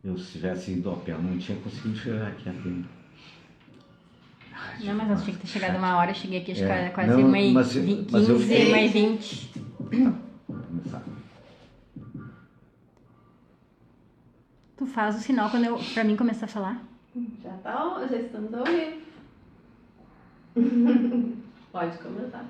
Eu, se tivesse ido a pé, não tinha conseguido chegar aqui a tempo. Não, mas eu tinha que ter chegado uma hora, eu cheguei aqui acho que quase não, 1h15, 1h20. Vou começar. Tu faz o sinal pra mim começar a falar? Já estamos ao vivo. Pode começar.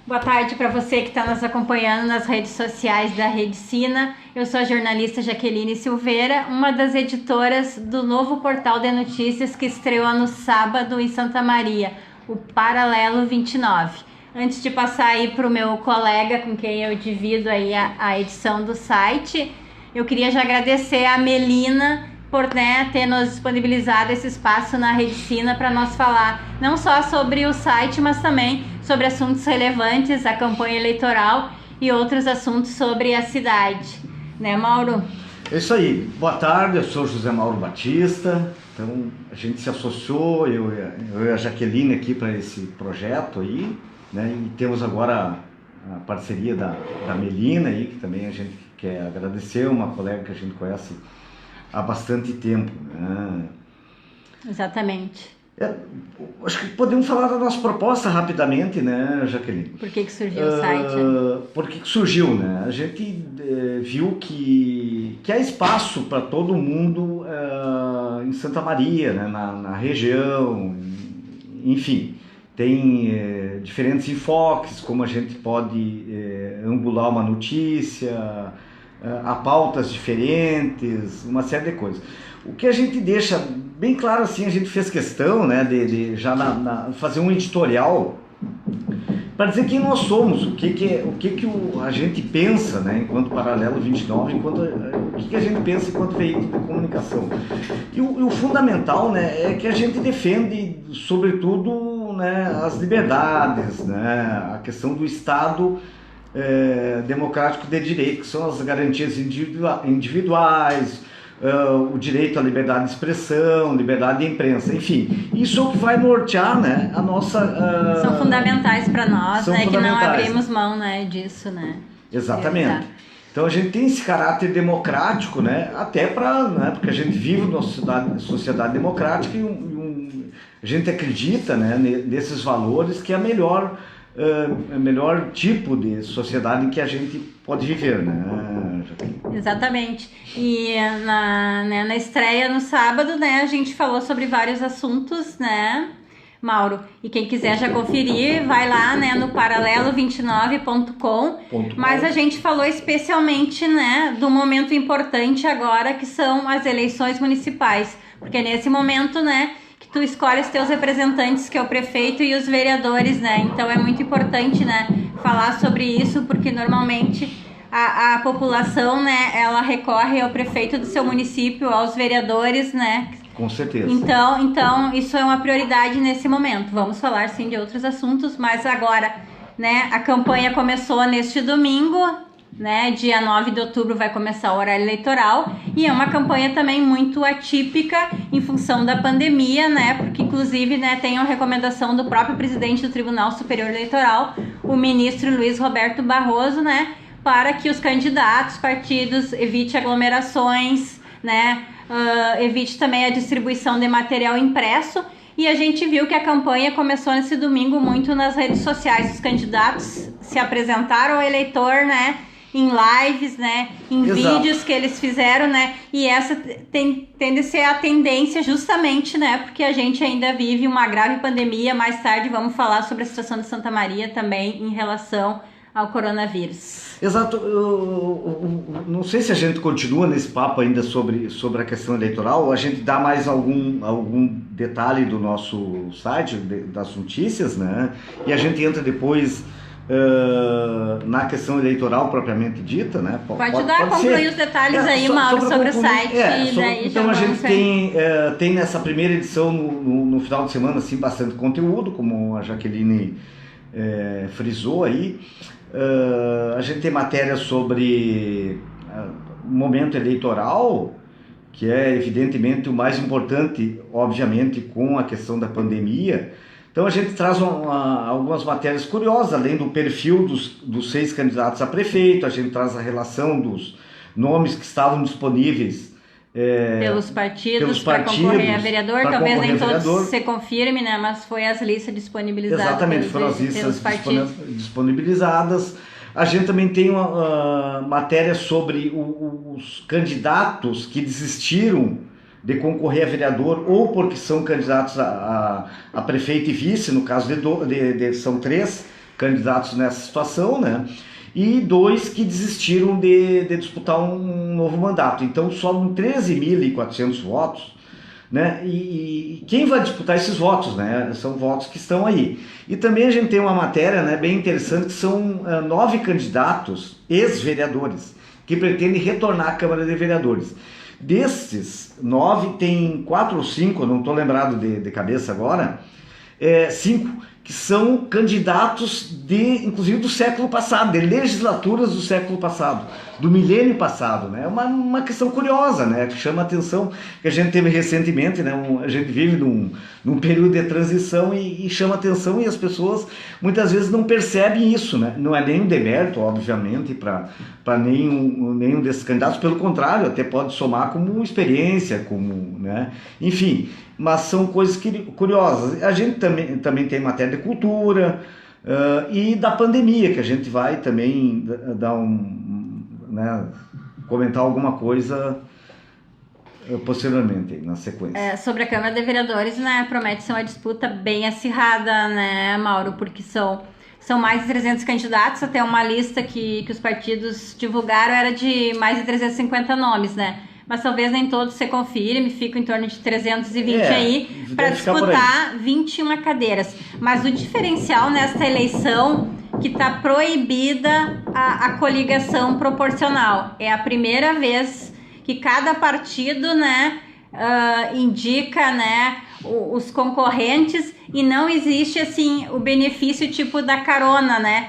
Boa tarde para você que está nos acompanhando nas redes sociais da Rede Sina. Eu sou a jornalista Jaqueline Silveira, uma das editoras do novo portal de notícias que estreou no sábado em Santa Maria, o Paralelo 29. Antes de passar aí para o meu colega com quem eu divido aí a edição do site, eu queria já agradecer a Melina por ter nos disponibilizado esse espaço na Rede Sina para nós falar não só sobre o site, mas também sobre assuntos relevantes, a campanha eleitoral e outros assuntos sobre a cidade. Né, Mauro? É isso aí. Boa tarde, eu sou José Mauro Batista. Então, a gente se associou, eu e a Jaqueline aqui para esse projeto aí, né? E temos agora a parceria da Melina aí, que também a gente quer agradecer, uma colega que a gente conhece há bastante tempo, né? Exatamente. Acho que podemos falar da nossa proposta rapidamente, né, Jaqueline? Por que surgiu o site? Por que surgiu, né? A gente viu que há espaço para todo mundo em Santa Maria, né, na região, enfim. Tem diferentes enfoques, como a gente pode angular uma notícia, há pautas diferentes, uma série de coisas. O que a gente deixa bem claro assim, a gente fez questão, né, de já fazer um editorial para dizer quem nós somos, o que a gente pensa, né, enquanto Paralelo 29, o que a gente pensa enquanto veículo de comunicação. E o fundamental, né, é que a gente defende, sobretudo, né, as liberdades, né, a questão do Estado democrático de direito, que são as garantias individuais, o direito à liberdade de expressão, liberdade de imprensa, enfim, isso é o que vai nortear, né, a nossa... São fundamentais para nós, né, que não abrimos mão, né, disso, né. Exatamente. Então a gente tem esse caráter democrático, né, até porque a gente vive numa sociedade democrática e a gente acredita, né, nesses valores que é o melhor tipo de sociedade em que a gente pode viver, né? Exatamente. E na estreia no sábado, né, a gente falou sobre vários assuntos, né, Mauro? E quem quiser já conferir, vai lá, né, no paralelo29.com. Mas a gente falou especialmente, né, do momento importante agora, que são as eleições municipais. Porque nesse momento, né, tu escolhe os teus representantes, que é o prefeito e os vereadores, né? Então é muito importante, né, falar sobre isso, porque normalmente a população, né, ela recorre ao prefeito do seu município, aos vereadores, né? Com certeza. Então isso é uma prioridade nesse momento. Vamos falar sim de outros assuntos, mas agora, né, a campanha começou neste domingo, né, dia 9 de outubro vai começar o horário eleitoral e é uma campanha também muito atípica em função da pandemia, né, porque inclusive, né, tem uma recomendação do próprio presidente do Tribunal Superior Eleitoral, o ministro Luiz Roberto Barroso, né, para que os candidatos, partidos evite aglomerações, né, evite também a distribuição de material impresso. E a gente viu que a campanha começou nesse domingo muito nas redes sociais, os candidatos se apresentaram ao eleitor, né, em lives, né, em vídeos que eles fizeram, né, e essa tende a ser a tendência justamente, né, porque a gente ainda vive uma grave pandemia. Mais tarde vamos falar sobre a situação de Santa Maria também em relação ao coronavírus. Exato. Não sei se a gente continua nesse papo ainda sobre a questão eleitoral, ou a gente dá mais algum detalhe do nosso site, das notícias, né, e a gente entra depois na questão eleitoral propriamente dita, né? Pode concluir os detalhes aí, Mauro, sobre o site. Então a gente tem nessa primeira edição, no final de semana, assim, bastante conteúdo, como a Jaqueline frisou aí. A gente tem matéria sobre o momento eleitoral, que é evidentemente o mais importante, obviamente, com a questão da pandemia. Então a gente traz algumas matérias curiosas, além do perfil dos 6 candidatos a prefeito, a gente traz a relação dos nomes que estavam disponíveis pelos partidos para concorrer a vereador, talvez nem todos se confirme, né? Mas foi as listas disponibilizadas. Exatamente, foram as listas disponibilizadas. A gente também tem uma matéria sobre os candidatos que desistiram de concorrer a vereador ou porque são candidatos a prefeito e vice, no caso são 3 candidatos nessa situação, né? E 2 que desistiram de disputar um novo mandato. Então sobram 13.400 votos, né? E quem vai disputar esses votos, né? São votos que estão aí. E também a gente tem uma matéria, né, bem interessante, que são 9 candidatos ex-vereadores que pretendem retornar à Câmara de Vereadores. Destes 9, tem 4 ou 5, eu não estou lembrado de cabeça agora, 5 que são candidatos inclusive do século passado, de legislaturas do século passado, do milênio passado, né? É uma questão curiosa, né? Que chama a atenção, que a gente teve recentemente, né? A gente vive num período de transição e chama atenção, e as pessoas muitas vezes não percebem isso, né? Não é nenhum demérito, obviamente, para nenhum desses candidatos, pelo contrário, até pode somar como experiência, né? Enfim, mas são coisas curiosas. A gente também tem matéria de cultura e da pandemia, que a gente vai também dar né, comentar alguma coisa posteriormente, na sequência. Sobre a Câmara de Vereadores, né, promete ser uma disputa bem acirrada, né, Mauro, porque são mais de 300 candidatos, até uma lista que os partidos divulgaram era de mais de 350 nomes, né? Mas talvez nem todos se confirme, ficam em torno de 320 aí, para disputar 21 cadeiras. Mas o diferencial nesta eleição, que está proibida a coligação proporcional. É a primeira vez que cada partido, né, indica, né, os concorrentes, e não existe assim o benefício tipo da carona, né?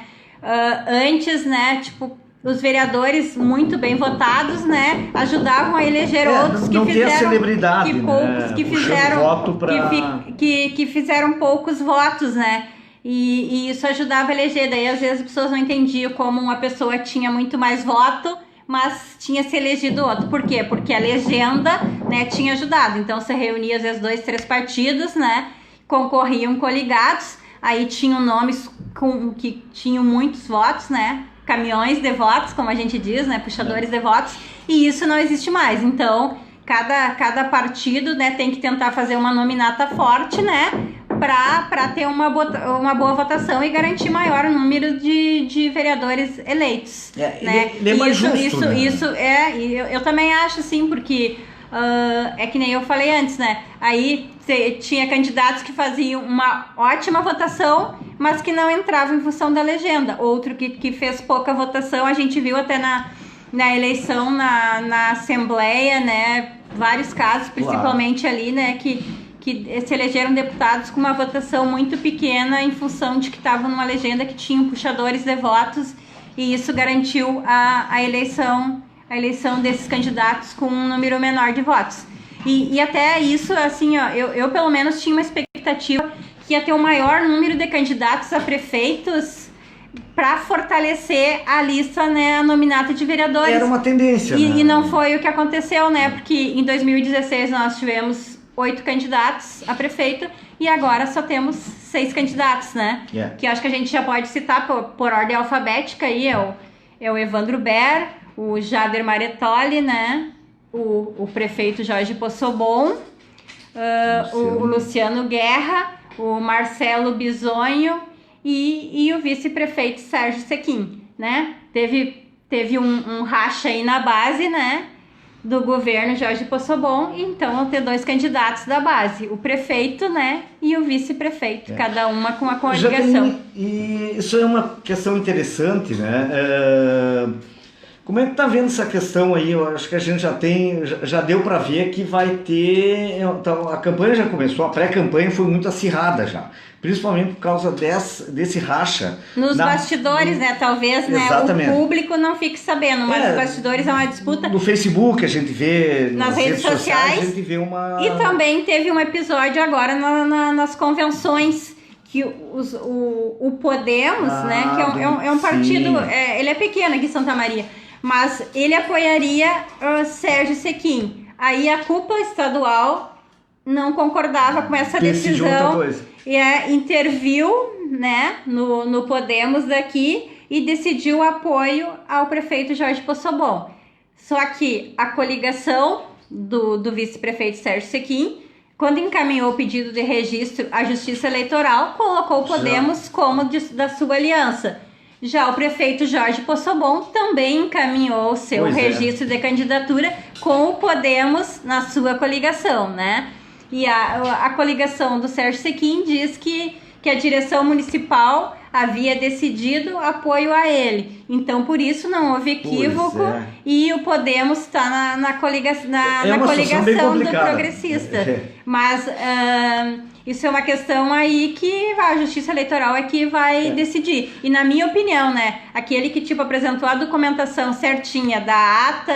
Antes, né, tipo, os vereadores muito bem votados, né, ajudavam a eleger outros que fizeram celebridade, poucos, né, que fizeram voto que fizeram poucos votos, né? E isso ajudava a eleger. Daí às vezes as pessoas não entendiam como uma pessoa tinha muito mais voto, mas tinha se elegido outro. Por quê? Porque a legenda, né, tinha ajudado. Então você reunia às vezes 2, 3 partidos, né, concorriam coligados, aí tinham nomes que tinham muitos votos, né, caminhões de votos, como a gente diz, né, puxadores de votos, e isso não existe mais. Então cada partido, né, tem que tentar fazer uma nominata forte, né, para ter uma boa votação e garantir maior número de vereadores eleitos, né? Eu também acho, assim, porque é que nem eu falei antes, né? Aí tinha candidatos que faziam uma ótima votação, mas que não entravam em função da legenda. Outro que fez pouca votação, a gente viu até na eleição na Assembleia, né? Vários casos, principalmente ali, né? Que se elegeram deputados com uma votação muito pequena em função de que estavam numa legenda que tinham puxadores de votos, e isso garantiu a eleição desses candidatos com um número menor de votos. E até isso, assim, ó, eu pelo menos tinha uma expectativa que ia ter um maior número de candidatos a prefeitos para fortalecer a lista, né, a nominata de vereadores. Era uma tendência, né? E não foi o que aconteceu, né? Porque em 2016 nós tivemos 8 candidatos a prefeito e agora só temos 6 candidatos, né? Yeah. Que acho que a gente já pode citar por ordem alfabética aí, é o Evandro Ber, o Jader Maretoli, né? O prefeito Jorge Possobon, o Luciano Guerra, o Marcelo Bisonho e o vice-prefeito Sérgio Sequim, né? Teve um racha aí na base, né, do governo Jorge Possobon, então vão ter 2 candidatos da base, o prefeito, né, e o vice-prefeito, cada uma com uma coligação. E isso é uma questão interessante, né? Como é que tá vendo essa questão aí? Eu acho que a gente já deu para ver que vai ter, então, a campanha já começou, a pré-campanha foi muito acirrada já, principalmente por causa desse racha. Nos bastidores, né? Talvez, né, o público não fique sabendo, mas os bastidores é uma disputa. No Facebook a gente vê, nas redes sociais, a gente vê uma... E também teve um episódio agora nas convenções, que o Podemos, né, que é um partido, ele é pequeno aqui em Santa Maria, mas ele apoiaria Sérgio Sequim. Aí a cúpula estadual não concordava com essa Decidiu outra decisão coisa. e interviu, né, no Podemos daqui e decidiu o apoio ao prefeito Jorge Possobon. Só que a coligação do vice-prefeito Sérgio Sequim, quando encaminhou o pedido de registro à Justiça Eleitoral, colocou o Podemos como da sua aliança. Já o prefeito Jorge Possobon também encaminhou o seu registro de candidatura com o Podemos na sua coligação, né? E a coligação do Sérgio Sequim diz que a direção municipal havia decidido apoio a ele. Então, por isso, não houve equívoco e o Podemos está na coligação do progressista. Mas isso é uma questão aí que a Justiça Eleitoral é que vai decidir. E na minha opinião, né, aquele que apresentou a documentação certinha da ata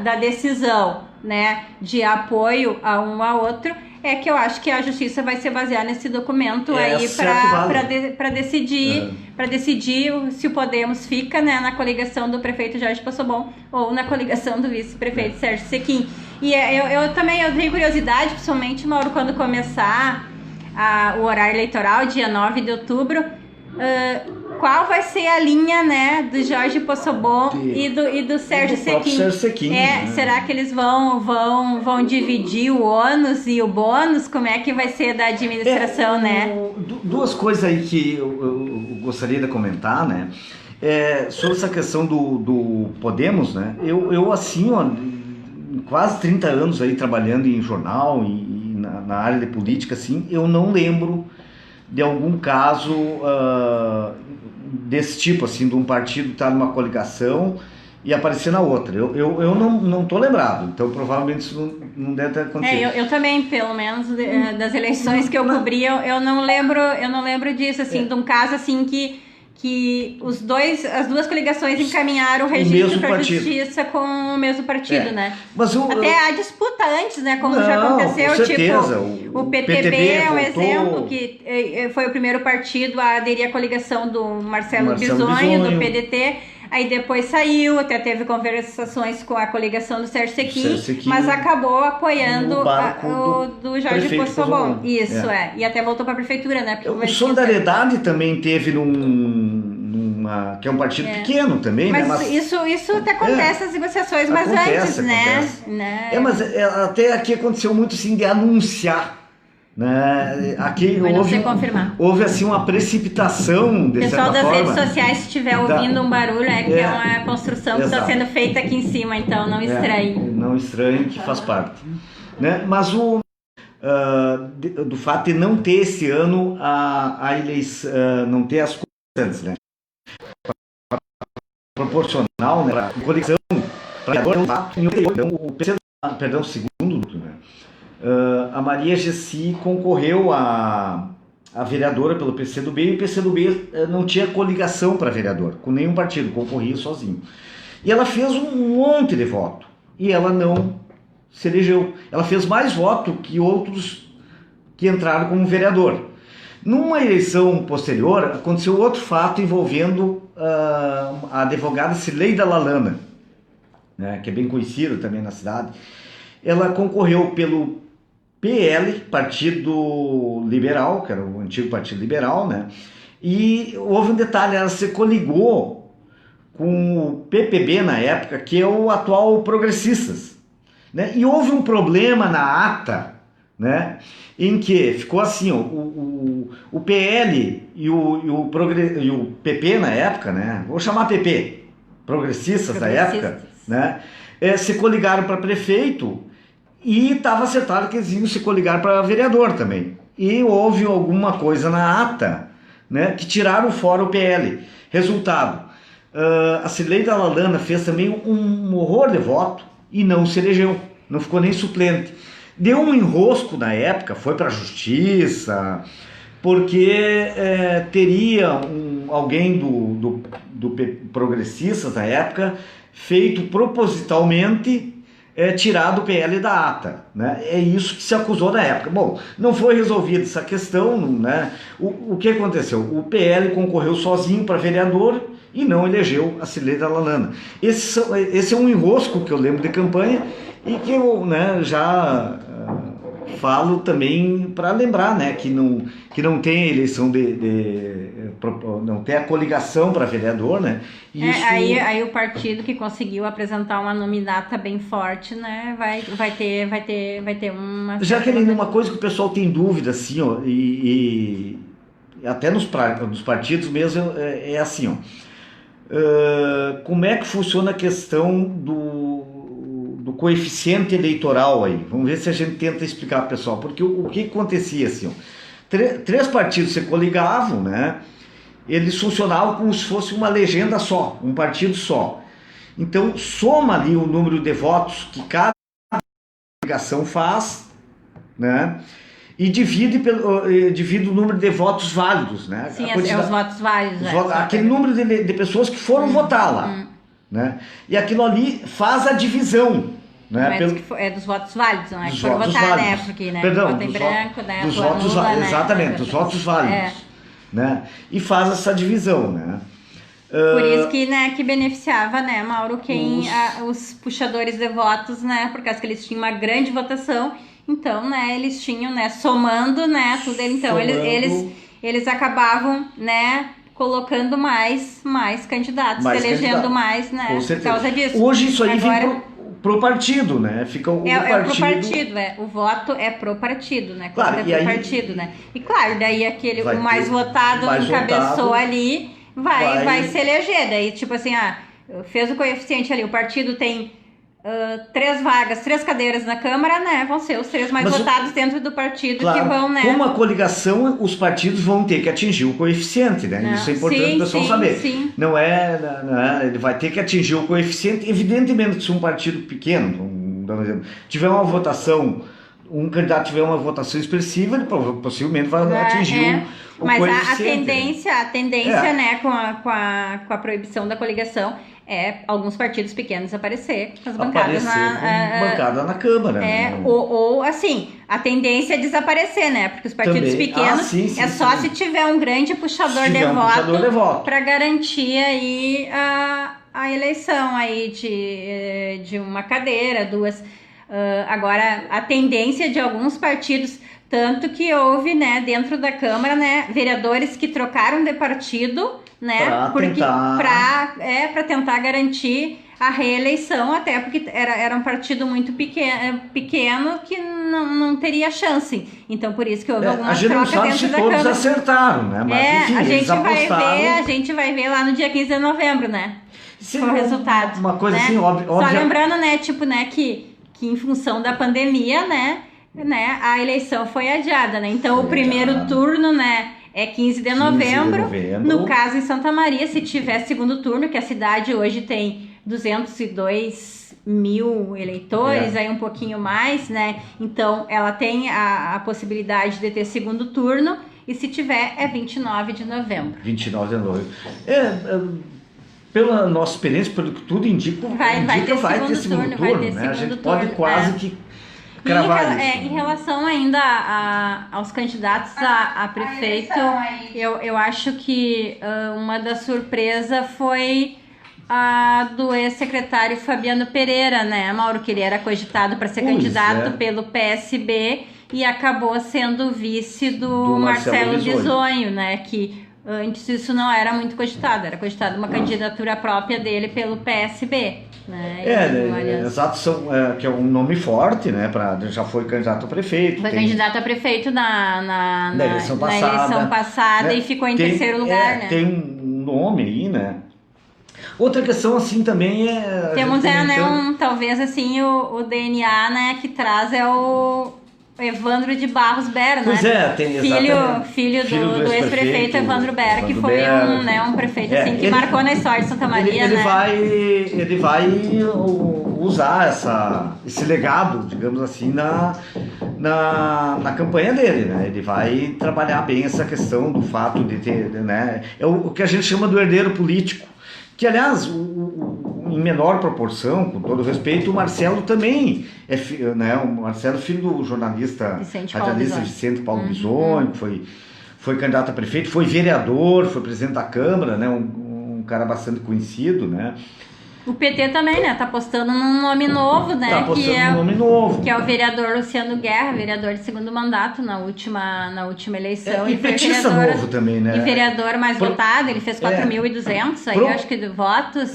da decisão, né, de apoio a um a outro, é que eu acho que a justiça vai se basear nesse documento aí para decidir se o Podemos fica, né, na coligação do prefeito Jorge Possobon ou na coligação do vice-prefeito Sérgio Sequim. E eu também tenho curiosidade, principalmente, Mauro, quando começar o horário eleitoral, dia 9 de outubro, qual vai ser a linha, né, do Jorge Possobon e do Sérgio Sequim? Né? Será que eles vão dividir o ônus e o bônus? Como é que vai ser da administração, né? Duas coisas aí que eu gostaria de comentar, né? Sobre essa questão do Podemos, né? Eu assim, ó, quase 30 anos aí trabalhando em jornal e na área de política, assim, eu não lembro de algum caso desse tipo, assim, de um partido estar numa coligação e aparecer na outra. Eu não tô lembrado, então provavelmente isso não deve ter acontecido. Eu também, pelo menos das eleições que eu cobri, eu não lembro disso, assim, de um caso assim que as duas coligações encaminharam o registro para a justiça com o mesmo partido, né? Mas até a disputa antes, né? Como já aconteceu, com certeza. O PTB é um exemplo, que foi o primeiro partido a aderir à coligação do Marcelo Bisonho, do PDT. Aí depois saiu, até teve conversações com a coligação do Sérgio Sequim, mas acabou apoiando o do Jorge Possobon. Isso, E até voltou para a prefeitura, né? O Solidariedade também teve que é um partido pequeno também, mas, né? Mas isso até acontece nas negociações, mas antes, né? Mas até aqui aconteceu muito assim de anunciar. Né? Aqui houve assim uma precipitação de pessoal certa forma. Das redes sociais, se estiver ouvindo um barulho, que é uma construção que está sendo feita aqui em cima, então não estranhe. Não estranhe, que faz parte. Né? Mas do fato de não ter esse ano a eleição, não ter as coisas, né? Proporcional, né? A coligação o segundo, né? A Maria Gessi concorreu a vereadora pelo PCdoB e o PCdoB não tinha coligação para vereador, com nenhum partido, concorria sozinho. E ela fez um monte de voto e ela não se elegeu. Ela fez mais voto que outros que entraram como vereador. Numa eleição posterior, aconteceu outro fato envolvendo a advogada Cileida Lalana, né, que é bem conhecida também na cidade. Ela concorreu pelo PL, Partido Liberal, que era o antigo Partido Liberal, né? E houve um detalhe, ela se coligou com o PPB na época, que é o atual Progressistas, né? E houve um problema na ata, né? Em que ficou assim, ó, o PL e o PP na época, né? Vou chamar PP, Progressistas da época, né? Se coligaram para prefeito. E estava acertado que eles iam se coligar para vereador também. E houve alguma coisa na ata, né, que tiraram fora o PL. Resultado, a Cileida Lalana fez também um horror de voto e não se elegeu, não ficou nem suplente. Deu um enrosco na época, foi para a justiça, porque teria alguém do Progressistas na época feito propositalmente tirar do PL da ata, né? É isso que se acusou na época. Bom, não foi resolvida essa questão, né? O que aconteceu? O PL concorreu sozinho para vereador e não elegeu a Cileida Lalana. Esse é um enrosco que eu lembro de campanha E que eu, né, já falo também para lembrar, né, que não tem eleição não tem a coligação para vereador, né? Isso... aí o partido que conseguiu apresentar uma nominata bem forte, né, vai ter uma... Jaqueline, uma coisa que o pessoal tem dúvida, assim, ó, e até nos partidos mesmo, é assim, ó, como é que funciona a questão do coeficiente eleitoral aí? Vamos ver se a gente tenta explicar para o pessoal, porque o que acontecia, assim, ó, três partidos se coligavam, né? Eles funcionavam como se fosse uma legenda só, um partido só. Então, soma ali o número de votos que cada coligação faz, né? E divide o número de votos válidos, né? Sim, os votos válidos. Aquele número de pessoas que foram votar lá, né? E aquilo ali faz a divisão, né? É dos votos válidos, não é? Dos Que foram votos votar, válidos. né? Porque, né? Perdão, Voto em branco, né? Dos votos válidos, né? Exatamente, dos votos válidos. Né? E faz essa divisão, né? Por isso que, né, que beneficiava, né, Mauro, os puxadores de votos, né, por causa que eles tinham uma grande votação, então, né, eles tinham, né, somando, né, tudo, então eles acabavam, né, colocando mais candidatos, elegendo mais, né, por causa disso. Hoje isso aí vem pro partido, né? Fica pro partido, o voto é pro partido, né? Claro, é pro partido, né? E claro, daí o mais votado encabeçou ali, vai se eleger. Daí, tipo assim, fez o coeficiente ali, o partido tem 3 vagas, 3 cadeiras na Câmara, né? Vão ser os 3 mais votados dentro do partido, claro, que vão, né? Com uma coligação, os partidos vão ter que atingir o coeficiente, né? Isso é importante o pessoal saber. Sim. Não ele vai ter que atingir o coeficiente. Evidentemente, se um partido pequeno, vamos dar um exemplo, tiver uma votação, um candidato tiver uma votação expressiva, ele possivelmente vai atingir o coeficiente. Mas a tendência, né, com a proibição da coligação, alguns partidos pequenos aparecer com as bancadas bancada na Câmara. Ou assim, a tendência é desaparecer, né? Porque os partidos pequenos só se tiver um grande puxador de voto para garantir aí a eleição aí de uma cadeira, 2. Agora, a tendência de alguns partidos, tanto que houve, né, dentro da Câmara, né, vereadores que trocaram de partido, né, para tentar garantir a reeleição, até porque era um partido muito pequeno que não teria chance. Então, por isso que houve algumas trocas dentro da Câmara. Todos acertaram, né? Mas, enfim, a gente vai ver lá no dia 15 de novembro, né? O resultado. Uma coisa, né? assim, óbvia. Só lembrando, né, tipo, né, que em função da pandemia, né, a eleição foi adiada, né? Então, o primeiro turno, né, é 15 de novembro. No caso, em Santa Maria, se tiver segundo turno, que a cidade hoje tem 202 mil eleitores, aí um pouquinho mais, né? Então, ela tem a possibilidade de ter segundo turno, e se tiver, é 29 de novembro. 29 de novembro. Pela nossa experiência, pelo que tudo indica, vai ter segundo turno, né? A gente pode quase que cravar isso. Em relação ainda aos candidatos a prefeito, eu acho que uma das surpresas foi a do ex-secretário Fabiano Pereira, né, Mauro, que ele era cogitado para ser candidato pelo PSB e acabou sendo vice do Marcelo Bisonho, né, que antes isso não era muito cogitado, era cogitado uma candidatura própria dele pelo PSB. Né? Exato, que é um nome forte, né? Já foi candidato a prefeito. Foi candidato a prefeito na eleição passada, né? E ficou em terceiro lugar, né? Tem um nome aí, né? Outra questão assim também temos talvez assim o DNA, né, que traz o Evandro de Barros Bera, pois né? Tem filho do ex-prefeito Evandro Bera, que foi um prefeito assim, que marcou na história de Santa Maria, ele vai usar esse legado, digamos assim, na campanha dele, né? Ele vai trabalhar bem essa questão do fato de ter, né? É o que a gente chama do herdeiro político, que aliás em menor proporção, com todo respeito, o Marcelo também né? O Marcelo, filho do jornalista Vicente Paulo Bisonho, que foi candidato a prefeito, foi vereador, foi presidente da Câmara, né? Um cara bastante conhecido, né? O PT também, né? Tá apostando num nome novo, né? Tá apostando num nome novo. Que é o vereador Luciano Guerra, vereador de segundo mandato na última eleição. E petista novo também, né? E vereador mais votado, ele fez 4.200 aí, eu acho que de votos.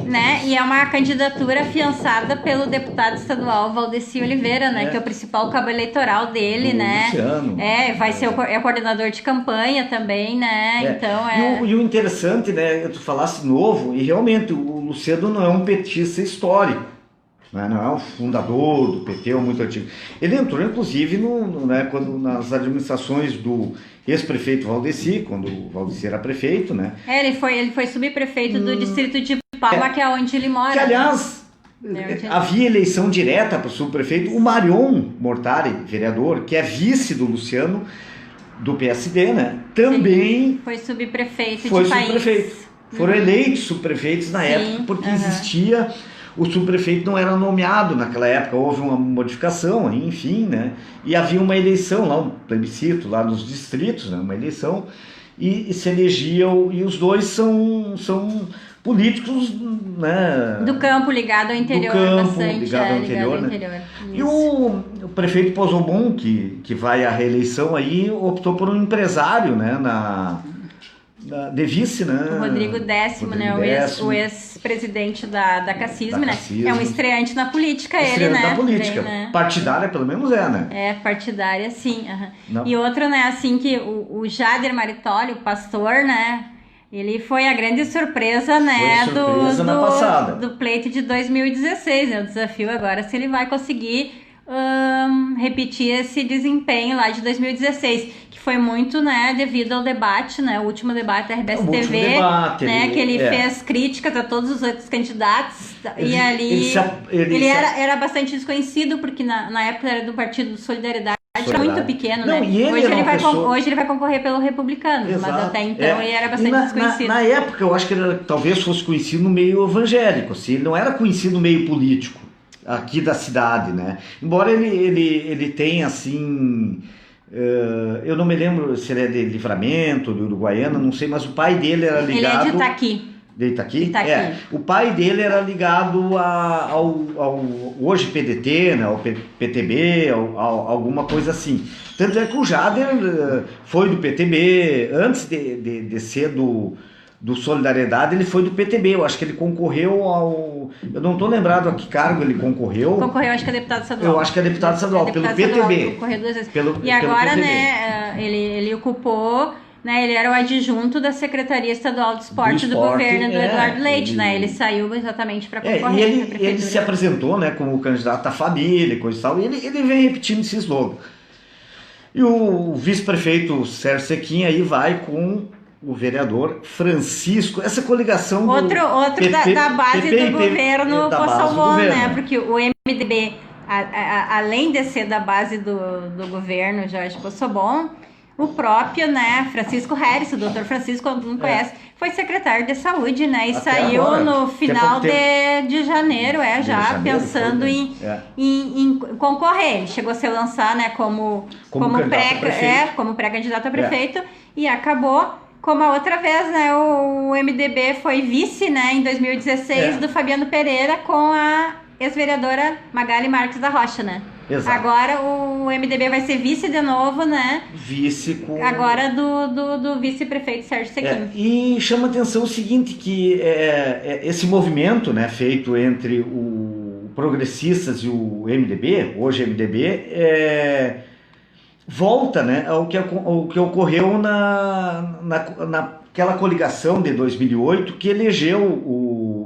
Né? E é uma candidatura afiançada pelo deputado estadual Valdeci Oliveira, né? Que é o principal cabo eleitoral dele, né? Luciano. Vai ser o coordenador de campanha também, né? Então E o interessante, né? Tu falasse novo, e realmente o Luciano não é um petista histórico, né? Não é um fundador do PT ou muito antigo. Ele entrou, inclusive, quando, nas administrações do ex-prefeito Valdeci, quando o Valdeci era prefeito, né? Ele foi subprefeito do distrito de Palma, que é onde ele mora. Que, aliás, havia eleição direta para o subprefeito. O Marion Mortari, vereador, que é vice do Luciano, do PSD, né? Também foi subprefeito foi de subprefeito. país. Foram eleitos subprefeitos na época, porque existia, o subprefeito não era nomeado naquela época, houve uma modificação, enfim, né? E havia uma eleição lá, um plebiscito lá nos distritos, né? Uma eleição, e se elegiam, e os dois são políticos, né? Do campo, ligado ao interior, bastante. Ligado ao interior, né? E o prefeito Pozobon, que vai à reeleição aí, optou por um empresário, né? De vice, né? O Rodrigo Décimo, né? O ex-presidente da Cassisme, né? É um estreante na política, ele, né? Estreante na política. Né? Partidária, pelo menos né? É, partidária, sim. E outro, né, assim, que o Jader Maritoli, o pastor, né? Ele foi a grande surpresa, né? Do pleito de 2016, né? O desafio agora se ele vai conseguir repetir esse desempenho lá de 2016, que foi muito, né, devido ao debate, né, o último debate da RBS TV, né, que ele fez críticas a todos os outros candidatos, e ali ele era bastante desconhecido, porque na época era do Partido Solidariedade, era muito pequeno, né? Hoje ele vai concorrer pelo Republicano, mas até então ele era bastante desconhecido. Na época eu acho que ele talvez fosse conhecido no meio evangélico, assim, ele não era conhecido no meio político aqui da cidade, né? Embora ele tenha, assim, eu não me lembro se ele é de Livramento, de Uruguaiana, não sei, mas o pai dele era ligado... Ele é de Itaqui. De Itaqui? O pai dele era ligado ao hoje PDT, né? Ao PTB, alguma coisa assim. Tanto é que o Jader foi do PTB, antes de ser do Solidariedade, ele foi do PTB. Eu acho que ele concorreu ao... Eu não estou lembrado a que cargo ele concorreu. Concorreu, acho que é deputado estadual. Eu acho que é deputado estadual, pelo PTB. Concorreu 2 vezes. E agora, né, ele ocupou... Né, ele era o adjunto da Secretaria Estadual de Esporte do governo do Eduardo Leite, né? Ele saiu exatamente para concorrer. E ele se apresentou, né, como candidato à família, coisa e tal, e ele vem repetindo esse slogan. E o vice-prefeito Sérgio Sequinha aí vai com o vereador Francisco, essa coligação outro da base do governo Possalmon, né? Porque o MDB, além de ser da base do governo Jorge Possalmon, o próprio, né, Francisco Harris, o doutor Francisco, todo mundo conhece, foi secretário de saúde, né, e até saiu agora, no final de janeiro, pensando em concorrer. Ele chegou a se lançar, né, como pré-candidato a prefeito e acabou, como a outra vez, né, o MDB foi vice, né, em 2016 do Fabiano Pereira com a ex-vereadora Magali Marques da Rocha, né. Exato. Agora o MDB vai ser vice de novo, né? Vice com... Agora do vice-prefeito Sérgio Sequinha. E chama atenção o seguinte, que esse movimento, né, feito entre o Progressistas e o MDB, hoje MDB, volta, né, ao que ocorreu naquela coligação de 2008 que elegeu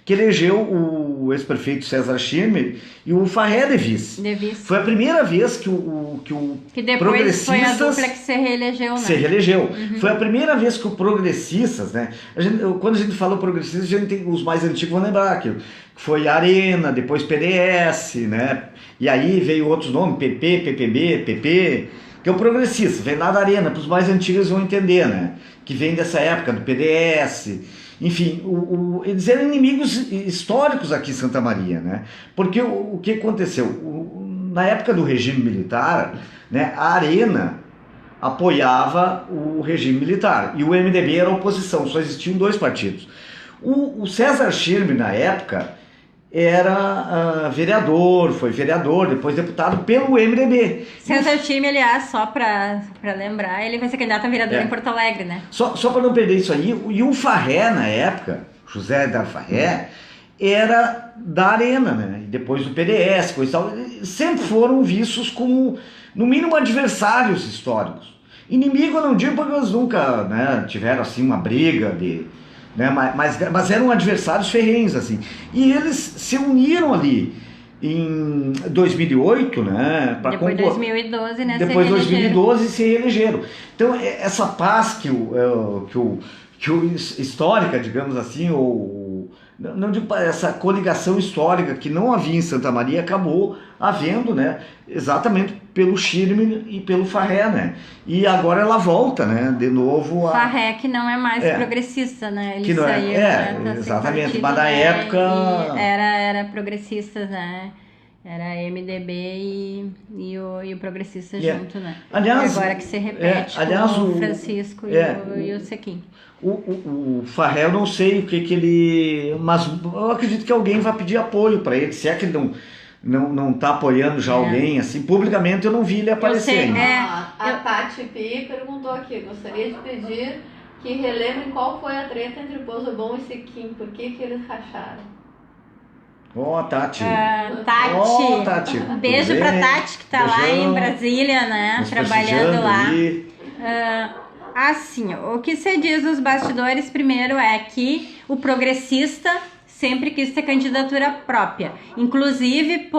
que elegeu o ex-prefeito César Schirmer e o Farré de vice. Foi a primeira vez que depois Progressistas... foi a dupla que se reelegeu, né? Se reelegeu. Uhum. Foi a primeira vez que o Progressistas, né? Quando a gente fala Progressistas, a gente tem, os mais antigos vão lembrar que foi Arena, depois PDS, né? E aí veio outros nomes, PP, PPB, PP... que é o Progressista, vem lá da Arena, para os mais antigos vão entender, né? Que vem dessa época, do PDS, enfim, eles eram inimigos históricos aqui em Santa Maria, né? Porque o que aconteceu? Na época do regime militar, né, a Arena apoiava o regime militar e o MDB era a oposição, só existiam 2 partidos. O César Schirmer, na época, era vereador, foi vereador, depois deputado pelo MDB. César Schirmer, aliás, só para lembrar, ele vai ser candidato a vereador em Porto Alegre, né? Só para não perder isso aí, e o Farré, na época, José da Farré, era da Arena, né? E depois do PDS, coisa e tal. Sempre foram vistos como, no mínimo, adversários históricos. Inimigo eu não digo porque eles nunca, né, tiveram assim uma briga, né, mas eram adversários ferrenhos, assim. E eles se uniram ali em 2008, né? Depois de 2012, né? Depois de 2012 se reelegeram. Então, essa paz histórica, digamos assim, ou não digo, essa coligação histórica que não havia em Santa Maria acabou havendo, né, exatamente pelo Schirmer e pelo Farré, né, e agora ela volta, né, de novo Farré, que não é mais progressista, né, ele que não saiu, né, exatamente, partido, mas na época era progressista, né, era MDB e o progressista junto, né, aliás, e agora que se repete com o Francisco e o Sequim. O Farré, eu não sei o que ele... Mas eu acredito que alguém vai pedir apoio para ele. Se é que ele não tá apoiando já alguém, assim, publicamente eu não vi ele aparecer. A Tati Pi perguntou aqui, gostaria de pedir que relembrem qual foi a treta entre o Pozzobon e Sequim, por que eles racharam? Tati. Tati. Um beijo pra Tati, que tá lá em Brasília, né, trabalhando lá. Assim, o que se diz nos bastidores primeiro é que o progressista sempre quis ter candidatura própria, inclusive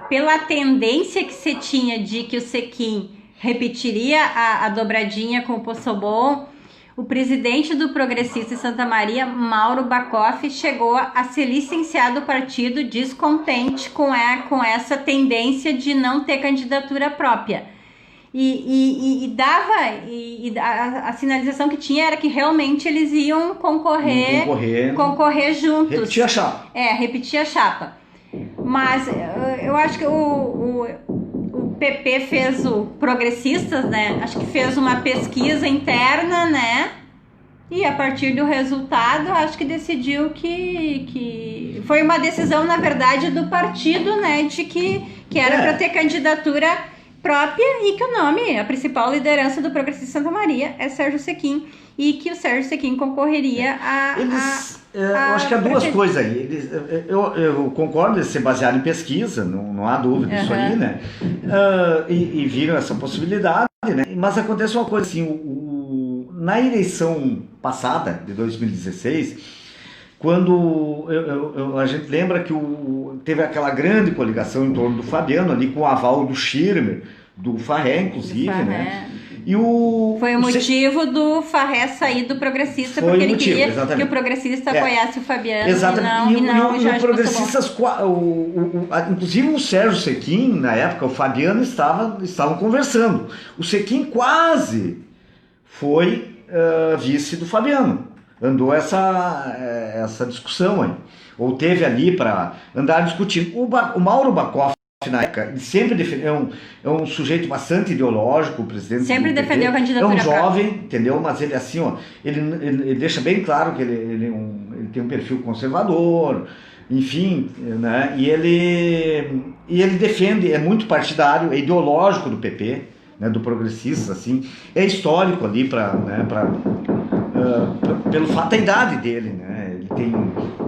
pela tendência que se tinha de que o Sequim repetiria a dobradinha com o Pozzobon. O presidente do Progressista em Santa Maria, Mauro Bacoff, chegou a ser licenciado do partido descontente com essa tendência de não ter candidatura própria. A sinalização que tinha era que realmente eles iam concorrer juntos. Repetir a chapa. Repetir a chapa. Mas eu acho que o PP fez o Progressistas, né? Acho que fez uma pesquisa interna, né? E a partir do resultado, acho que decidiu que foi uma decisão, na verdade, do partido, né? De que era para ter candidatura própria e que o nome, a principal liderança do Progressista Santa Maria é Sérgio Sequim, e que o Sérgio Sequim concorreria eu acho que há duas coisas aí. Eu concordo em ser baseado em pesquisa, não há dúvida disso aí, né? E viram essa possibilidade, né? Mas acontece uma coisa assim, na eleição passada, de 2016, quando a gente lembra que teve aquela grande coligação em torno do Fabiano, ali com o aval do Schirmer, do Farré, inclusive, né? E foi o motivo do Farré sair do Progressista, porque ele queria que o Progressista apoiasse o Fabiano. Exatamente. E o Progressistas, inclusive o Sérgio Sequim, na época, o Fabiano estavam conversando. O Sequim quase foi vice do Fabiano. Andou essa discussão aí, ou teve ali para andar discutindo. O Mauro Bacoff, na época, ele sempre defendeu, é um sujeito bastante ideológico, o presidente sempre defendeu a candidatura. É um jovem, entendeu? Mas ele assim, ele deixa bem claro que ele tem um perfil conservador, enfim, né? E ele defende, é muito partidário, é ideológico do PP, né? Do Progressistas, assim, é histórico ali pelo fato da idade dele, né? Ele tem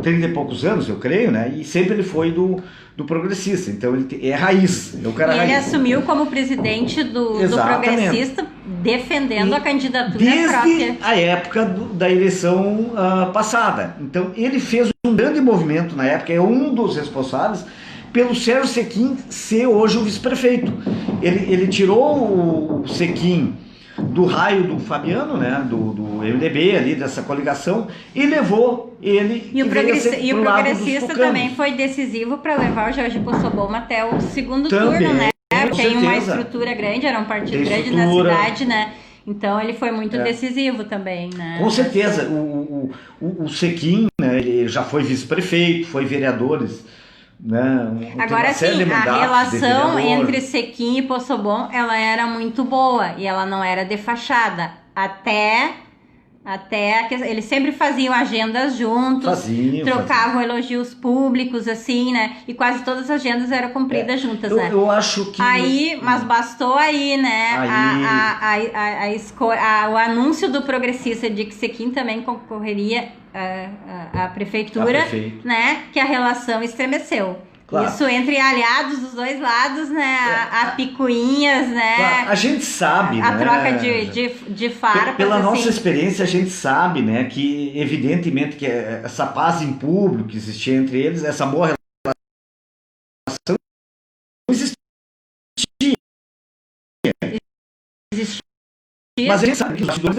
30 e poucos anos, eu creio, né? E sempre ele foi do Progressista, então ele é raiz. Ele assumiu como presidente do Progressista, defendendo a candidatura própria. Desde a época da eleição passada. Então ele fez um grande movimento na época, é um dos responsáveis pelo Sérgio Sequim ser hoje o vice-prefeito. Ele tirou o Sequim do raio do Fabiano, né, do MDB ali, dessa coligação, e levou ele... E o Progressista também foi decisivo para levar o Jorge Pozzobon até o segundo turno, né? Tem uma estrutura grande, era um partido grande na cidade, né? Então ele foi muito decisivo também, né? Com certeza. O Sequim, né, ele já foi vice-prefeito, foi vereadores... Né? Agora sim, a relação entre Sequim e Pozzobon, ela era muito boa e ela não era defachada até Até que eles sempre faziam agendas juntos, Faziam. trocavam elogios públicos, assim, né? E quase todas as agendas eram cumpridas juntas, né? Eu acho que... Aí, mas bastou aí, né? O anúncio do Progressista de que Sequim também concorreria à prefeitura, né? Que a relação estremeceu. Claro. Isso entre aliados dos dois lados, né? A picuinhas, né? Claro. A gente sabe, a né? troca de farpas. Pela assim. nossa experiência, a gente sabe, né? Que evidentemente que essa paz em público que existia entre eles, essa boa relação não existia. Mas a gente sabe que os bastidores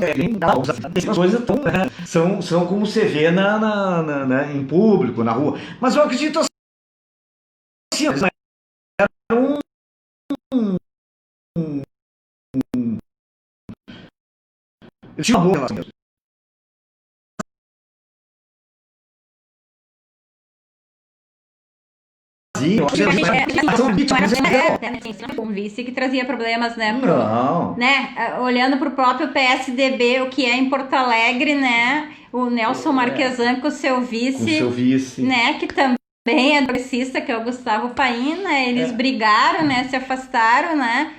essas coisas tão, né? são como você vê em público, na rua. Mas eu acredito assim, era eu tinha uma boa relação. Um vice que trazia problemas, né? Não. Né? Olhando para o próprio PSDB, o que é em Porto Alegre, né? O Nelson Marquesan com o seu vice, né? Que também é progressista, que é o Gustavo Paim, né? Eles brigaram, né? Se afastaram, né?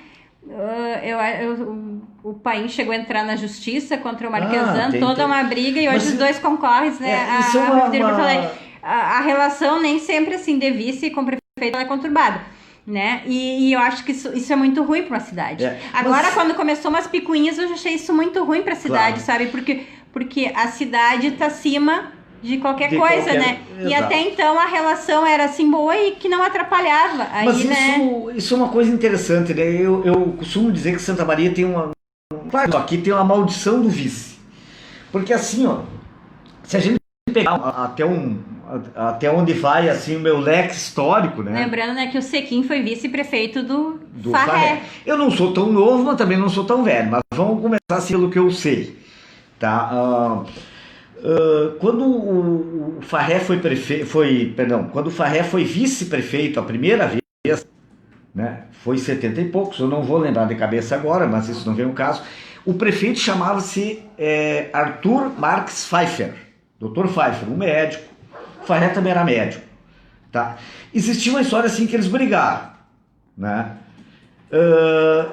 O Paim chegou a entrar na justiça contra o Marquesan, toda uma briga, e hoje os dois concorrem, né? A relação nem sempre assim de vice com prefeito é conturbada, né? E eu acho que isso é muito ruim para uma cidade. Agora, quando começou umas picuinhas, eu já achei isso muito ruim para a cidade, sabe? Porque a cidade tá acima de qualquer coisa, né? Exato. E até então a relação era assim boa e que não atrapalhava. Aí, mas isso é uma coisa interessante, né? Eu costumo dizer que Santa Maria tem claro, aqui tem uma maldição do vice. Porque assim, ó, se a gente pegar até onde vai assim o meu leque histórico, né? Lembrando, né, que o Sequim foi vice-prefeito do Farré. Eu não sou tão novo, mas também não sou tão velho, mas vamos começar assim pelo que eu sei, tá? Quando o Farré quando o Farré foi vice-prefeito a primeira vez, né? Foi 70 e poucos, eu não vou lembrar de cabeça agora, mas isso não vem ao caso. O prefeito chamava-se Arthur Marques Pfeiffer, Dr. Pfeiffer, um médico. O Farré também era médico, tá? Existia uma história assim que eles brigaram, né?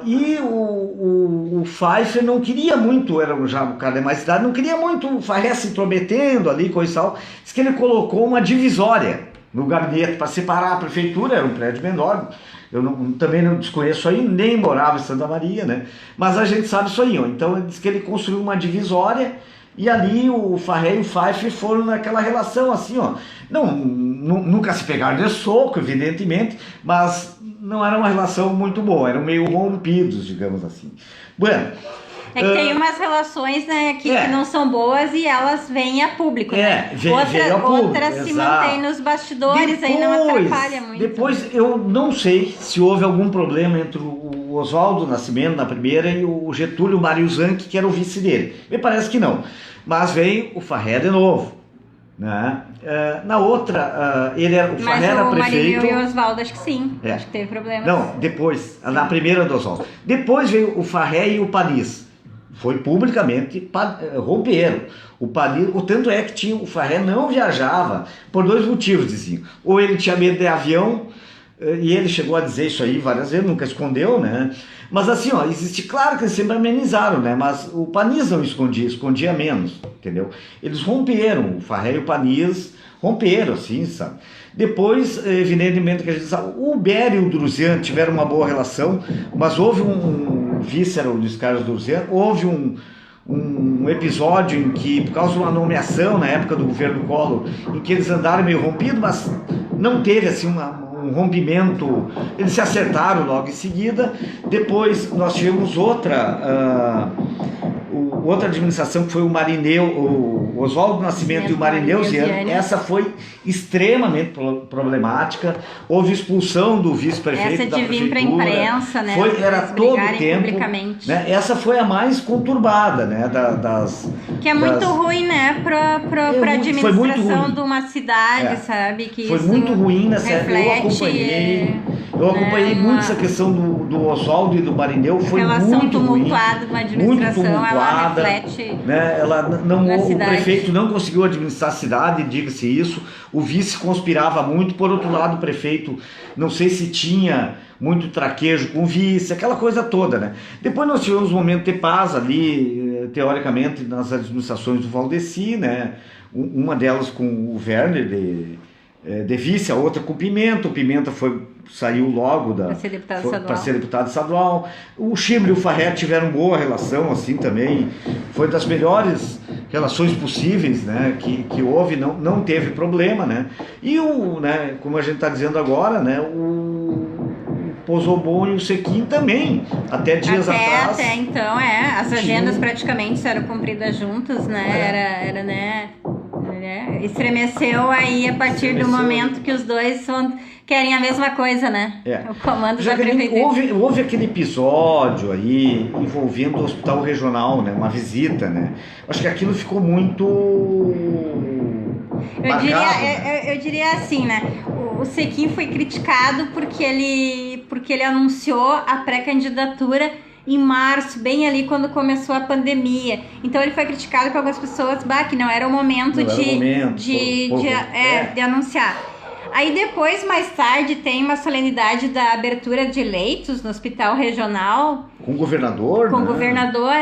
E o Pfeiffer não queria muito, era já um cara de mais idade, não queria muito o Farré se intrometendo ali, coisa e tal. Diz que ele colocou uma divisória no gabinete para separar a prefeitura, era um prédio menor. Eu também não desconheço aí, nem morava em Santa Maria, né? Mas a gente sabe isso aí, ó. Então ele diz que ele construiu uma divisória e ali o Farré e o Pfeiffer foram naquela relação assim, ó. Nunca se pegaram de soco, evidentemente, mas não era uma relação muito boa, eram meio rompidos, digamos assim. Bueno, é que tem umas relações, né, que não são boas e elas vêm a público, né? Outras se mantêm nos bastidores, aí não atrapalha muito. Depois, eu não sei se houve algum problema entre o Oswaldo Nascimento na primeira e o Getúlio Mariuzanchi, que era o vice dele. Me parece que não. Mas veio o Farré de novo, né? Na outra, o Farré era prefeito. Mas o Marinho e o Oswaldo, acho que sim. Acho que teve problema. Não, depois, na primeira do Oswaldo. Depois veio o Farré e o Panis. Foi publicamente romperam. O tanto é que o Farré não viajava por dois motivos, diziam. Ou ele tinha medo de avião, e ele chegou a dizer isso aí várias vezes, nunca escondeu, né? Mas assim, ó, existe, claro que eles sempre amenizaram, né? Mas o Panis não escondia menos, entendeu? Eles romperam, o Farré e o Panis romperam, assim, sabe? Depois, evidentemente, que a gente sabe, o Bério e o Drusian tiveram uma boa relação, mas houve o vice era o Luiz Carlos Drusian, houve um episódio em que, por causa de uma nomeação na época do governo Collor, em que eles andaram meio rompidos, mas não teve assim um rompimento, eles se acertaram logo em seguida. Depois nós tivemos outra administração que foi o Oswaldo Nascimento e o Marineu Ziani, essa foi extremamente problemática. Houve expulsão do vice-prefeito da prefeitura. Essa de vir para a imprensa, né? Era todo o tempo. Né? Essa foi a mais conturbada, né? Que é muito ruim, né? Para a administração de uma cidade, sabe? Que foi muito ruim nessa época. Eu acompanhei muito essa questão do Oswaldo e do Marineu. Foi muito tumultuada de uma administração, ela reflete, né? O prefeito não conseguiu administrar a cidade, diga-se isso. O vice conspirava muito. Por outro lado, o prefeito, não sei se tinha muito traquejo com o vice, aquela coisa toda, né? Depois nós tivemos um momento de paz ali, teoricamente, nas administrações do Valdeci, né? Uma delas com o Werner de vice, a outra com o Pimenta. O Pimenta saiu logo para ser deputado estadual. O Chimbre e o Farré tiveram boa relação, assim, também. Foi das melhores relações possíveis, né, que houve, não teve problema, né. E né, como a gente está dizendo agora, né, o Pozzobon e o Sequim também, até dias atrás. Até então, as agendas praticamente eram cumpridas juntas, né, era, né, estremeceu aí a partir do momento que os dois querem a mesma coisa, né? O comando da prefeitura. Houve aquele episódio aí envolvendo o hospital regional, né? Uma visita, né? Acho que aquilo ficou muito eu diria assim, né? O Sequim foi criticado porque ele anunciou a pré-candidatura em março, bem ali quando começou a pandemia. Então ele foi criticado por algumas pessoas, que não era o momento de anunciar. Aí depois, mais tarde, tem uma solenidade da abertura de leitos no hospital regional. Com o governador, Com o governador,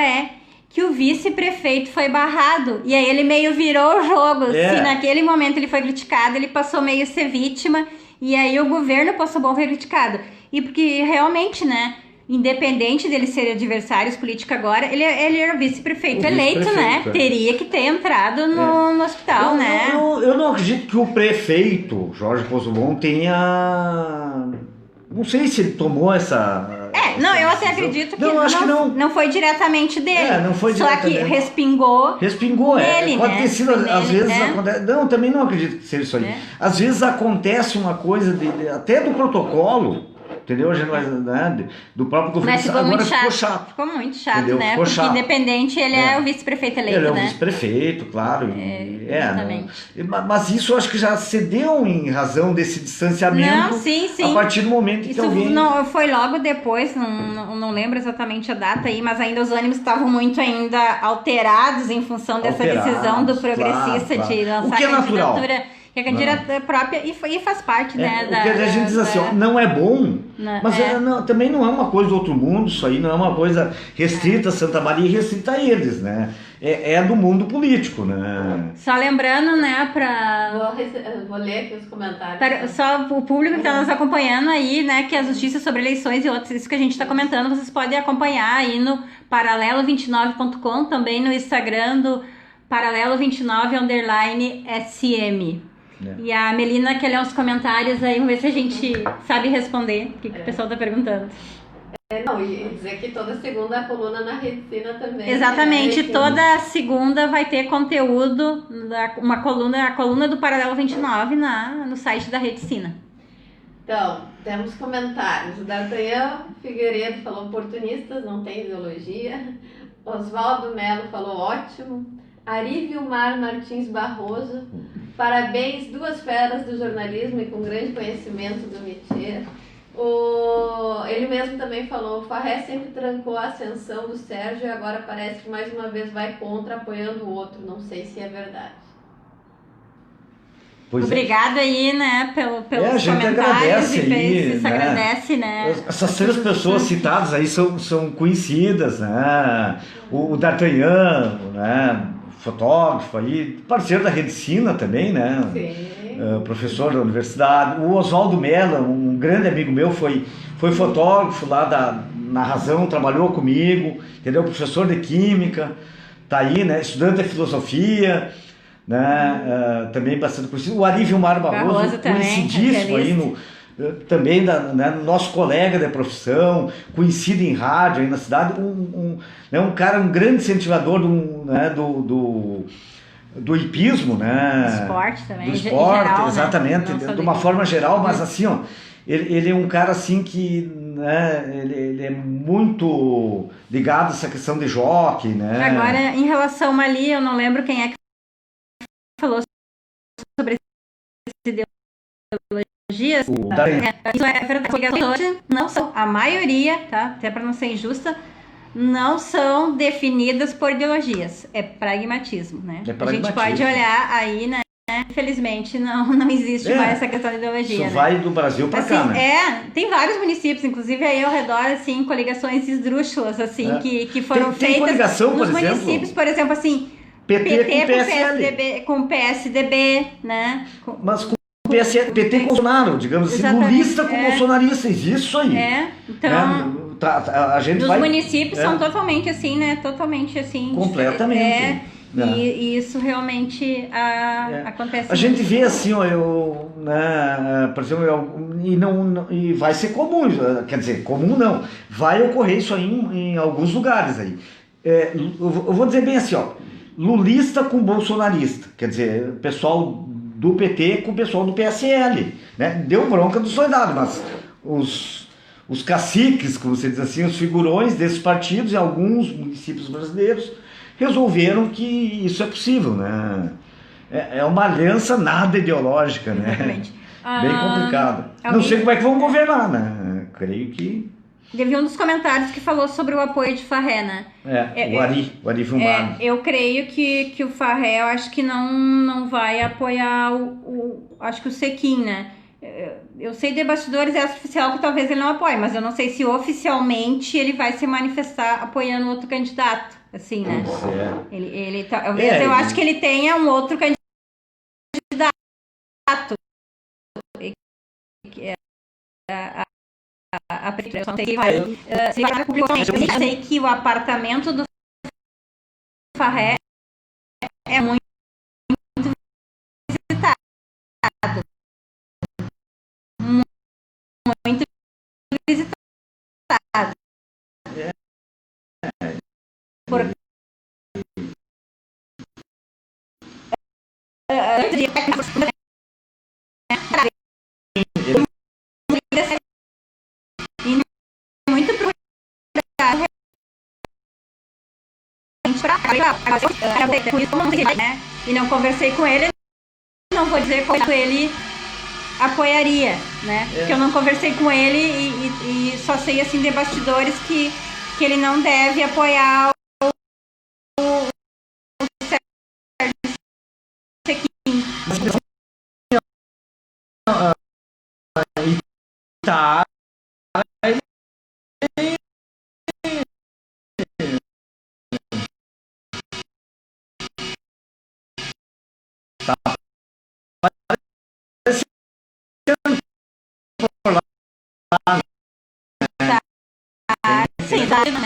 que o vice-prefeito foi barrado. E aí ele meio virou o jogo. Se naquele momento ele foi criticado, ele passou meio a ser vítima. E aí o governo Pozzobon foi criticado. E porque realmente, né, independente dele ser adversários políticos agora, ele era vice-prefeito eleito, né? Teria que ter entrado no hospital, né? Eu não acredito que o prefeito, Jorge Pozzobon, tenha... Não sei se ele tomou essa... eu até acredito que não foi diretamente dele. Não foi só que respingou nele, pode né? ter sido, às vezes acontece... Não, também não acredito que seja isso aí. Às vezes acontece uma coisa, até do protocolo, entendeu? A gente vai, né, do próprio governo. Mas ficou muito chato, entendeu? Né? Porque independente, ele é o vice-prefeito eleito, ele é o né? vice-prefeito, claro. Exatamente. Mas isso eu acho que já cedeu em razão desse distanciamento. Sim. A partir do momento que alguém... Não, foi logo depois, não lembro exatamente a data aí, mas ainda os ânimos estavam muito ainda alterados em função dessa decisão do progressista de lançar a candidatura. Que a candidatura própria e faz parte, né? Porque a gente diz assim, não é bom, mas também não é uma coisa do outro mundo, isso aí não é uma coisa restrita a Santa Maria e restrita a eles, né? É do mundo político, né? Só lembrando, né, Vou ler aqui os comentários. Só o público que está nos acompanhando aí, né, que as notícias sobre eleições e outras, isso que a gente está comentando, vocês podem acompanhar aí no paralelo29.com, também no Instagram do paralelo29_SM. E a Melina quer ler uns comentários aí, vamos ver se a gente sabe responder o que o pessoal tá perguntando. E dizer que toda segunda a coluna na Redicina também. Exatamente, toda segunda vai ter conteúdo, a coluna do Paralelo 29 no site da Redicina. Então, temos comentários. O D'Artagnan Figueiredo falou oportunistas, não tem ideologia. Oswaldo Melo falou ótimo. Ari Vilmar Martins Barroso, parabéns, duas feras do jornalismo e com grande conhecimento do métier. Ele mesmo também falou, o Farré sempre trancou a ascensão do Sérgio e agora parece que mais uma vez vai contra, apoiando o outro. Não sei se é verdade. Obrigada aí, né, pelos comentários. Agradece, né? Essas três pessoas citadas aí são conhecidas, né? O D'Artagnan, né? Fotógrafo aí, parceiro da Redicina também, né? Sim. Professor da universidade. O Oswaldo Mello, um grande amigo meu, foi fotógrafo lá na Razão, trabalhou comigo, entendeu? Professor de Química, tá aí, né? Estudante de Filosofia, né? Também bastante conhecido. O Ari Vilmar Barroso, conhecidíssimo aí também no nosso colega de profissão, conhecido em rádio aí na cidade, um cara, um grande incentivador do hipismo, né? Esporte também, do em esporte, geral, né? exatamente, Não só de do uma hipismo. forma geral, mas assim, ó, ele é um cara assim que, né, ele é muito ligado a essa questão de jockey, né? Agora, em relação ali, eu não lembro quem é que falou sobre essa ideologias. O Darenha. Isso é verdade. Hoje não são, a maioria, tá? Até para não ser injusta, não são definidas por ideologias. É pragmatismo, né? É A gente pragmatismo. pode olhar aí, né? Infelizmente, não existe mais essa questão de ideologia. Isso né? vai do Brasil para Assim, cá, né? tem vários municípios, inclusive aí ao redor, assim, coligações esdrúxulas, assim, que foram Tem feitas coligação, nos por exemplo, municípios, por exemplo, assim, PT com com PSL. PSDB, com PSDB, né? Mas com PT com Bolsonaro, digamos assim, Exatamente, lulista com bolsonarista, existe isso aí. Então, Né? A gente os vai... municípios são totalmente assim, né? Totalmente assim. Completamente. E isso realmente acontece. A gente vê assim, ó, né, por exemplo, e vai ser comum, quer dizer, comum não, vai ocorrer isso aí em alguns lugares aí. Eu vou dizer bem assim, ó, lulista com bolsonarista, quer dizer, pessoal do PT com o pessoal do PSL, né? Deu bronca dos soldados, mas os caciques, como você diz assim, os figurões desses partidos em alguns municípios brasileiros resolveram que isso é possível, né? É uma aliança nada ideológica, né? Exatamente. Bem complicada. Não sei como é que vão governar, né? Creio que... Teve um dos comentários que falou sobre o apoio de Farré, né? O Ari Filmado. Eu creio que o Farré, eu acho que não vai apoiar acho que o Sequim, né? Eu sei de bastidores extra-oficial que talvez ele não apoie, mas eu não sei se oficialmente ele vai se manifestar apoiando outro candidato, assim, né? Eu acho que ele tenha um outro candidato que é a prefeitura. Eu sei que o apartamento do Farré é muito visitado. Muito visitado. Por... muito procurado e não conversei com ele, não vou dizer quanto ele apoiaria, né? Porque eu não conversei com ele e só sei assim de bastidores que ele não deve apoiar o Sequim. Tá. Sim, sabe, né?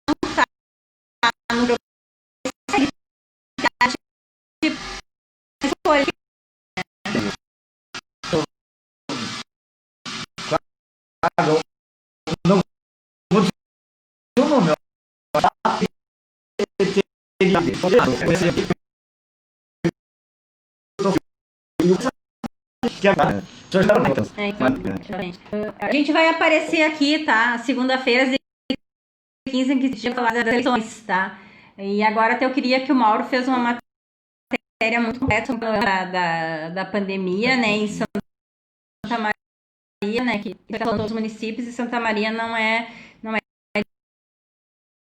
Não está no grupo de escolha. Não vou dizer o nome. A gente vai aparecer aqui, tá? Segunda-feira, às 15 que dia falar das eleições, tá? E agora até eu queria que o Mauro fez uma matéria muito completa da pandemia, né? Em Santa Maria, né? Que está falando dos municípios e Santa Maria não é